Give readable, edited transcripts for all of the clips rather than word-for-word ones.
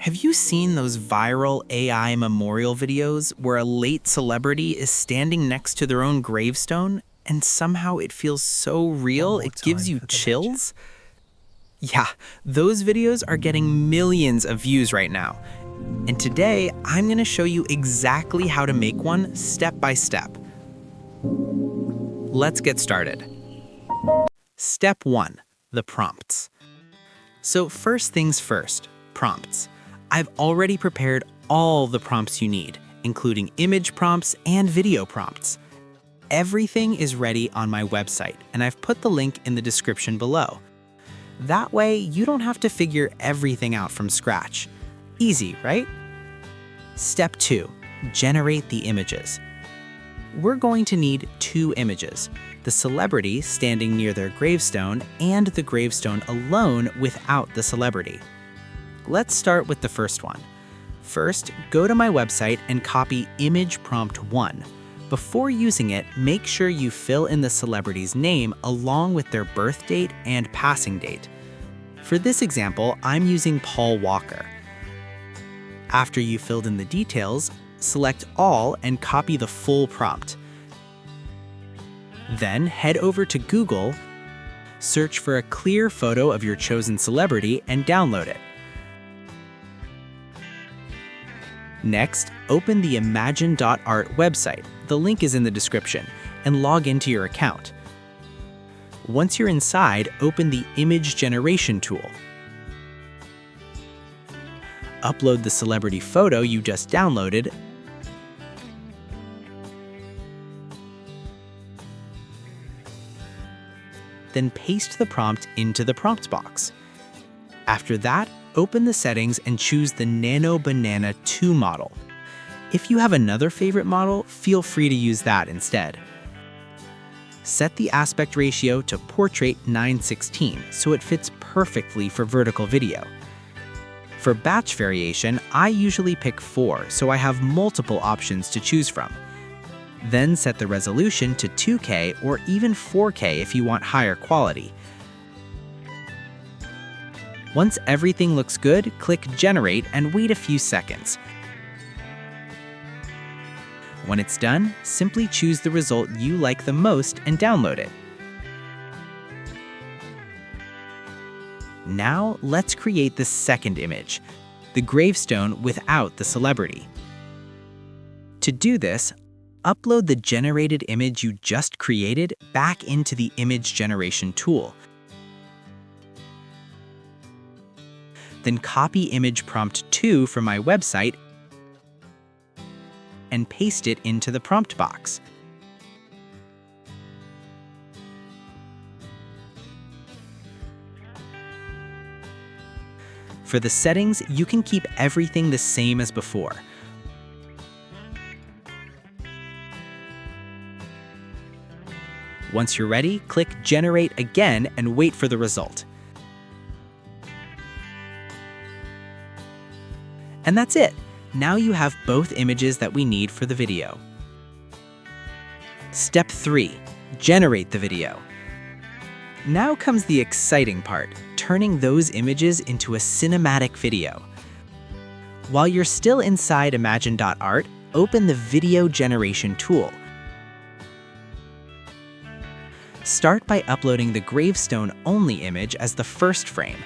Have you seen those viral AI memorial videos where a late celebrity is standing next to their own gravestone and somehow it feels so One real more it gives time you for the legend. chills? Yeah, those videos are getting millions of views right now. And today, I'm going to show you exactly how to make one step by step. Let's get started. Step 1. The prompts. So first things first, prompts. I've already prepared all the prompts you need, including image prompts and video prompts. Everything is ready on my website, and I've put the link in the description below. That way, you don't have to figure everything out from scratch. Easy, right? Step 2. Generate the images. We're going to need 2 images, the celebrity standing near their gravestone and the gravestone alone without the celebrity. Let's start with the first one. First, go to my website and copy image prompt 1. Before using it, make sure you fill in the celebrity's name along with their birth date and passing date. For this example, I'm using Paul Walker. After you filled in the details, select all and copy the full prompt. Then head over to Google, search for a clear photo of your chosen celebrity and download it. Next, open the imagine.art website, the link is in the description, and log into your account. Once you're inside, open the image generation tool. Upload the celebrity photo you just downloaded, then paste the prompt into the prompt box. After that, open the settings and choose the Nano Banana 2 model. If you have another favorite model, feel free to use that instead. Set the aspect ratio to Portrait 9:16 so it fits perfectly for vertical video. For batch variation, I usually pick 4, so I have multiple options to choose from. Then set the resolution to 2K or even 4K if you want higher quality. Once everything looks good, click Generate and wait a few seconds. When it's done, simply choose the result you like the most and download it. Now, let's create the second image, the gravestone without the celebrity. To do this, upload the generated image you just created back into the image generation tool. Then copy image prompt 2 from my website and paste it into the prompt box. For the settings, you can keep everything the same as before. Once you're ready, click Generate again and wait for the result. And that's it. Now you have both images that we need for the video. Step 3. Generate the video. Now comes the exciting part, turning those images into a cinematic video. While you're still inside imagine.art, open the Video Generation tool. Start by uploading the gravestone-only image as the first frame.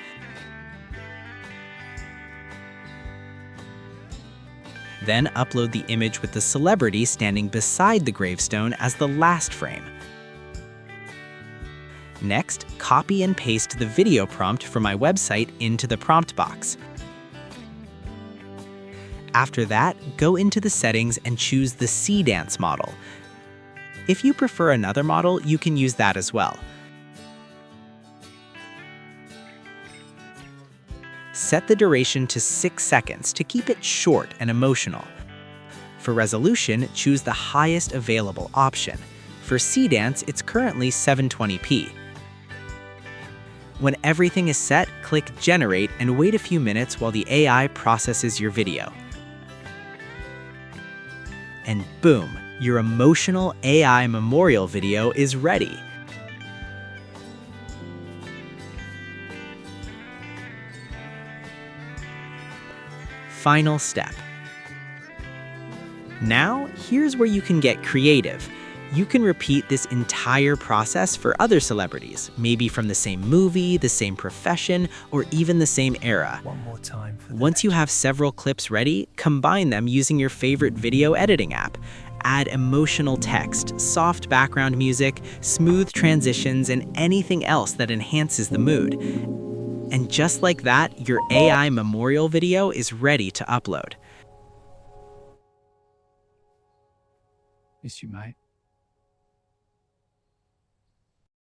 Then upload the image with the celebrity standing beside the gravestone as the last frame. Next, copy and paste the video prompt from my website into the prompt box. After that, go into the settings and choose the Sea Dance model. If you prefer another model, you can use that as well. Set the duration to 6 seconds to keep it short and emotional. For resolution, choose the highest available option. For Sea Dance, it's currently 720p. When everything is set, click Generate and wait a few minutes while the AI processes your video. And boom, your emotional AI memorial video is ready. final step. Now, here's where you can get creative. You can repeat this entire process for other celebrities, maybe from the same movie, the same profession, or even the same era. One more time for the Once you legend. have several clips ready, combine them using your favorite video editing app. Add emotional text, soft background music, smooth transitions, and anything else that enhances the mood. And just like that, your AI memorial video is ready to upload. Miss you, mate.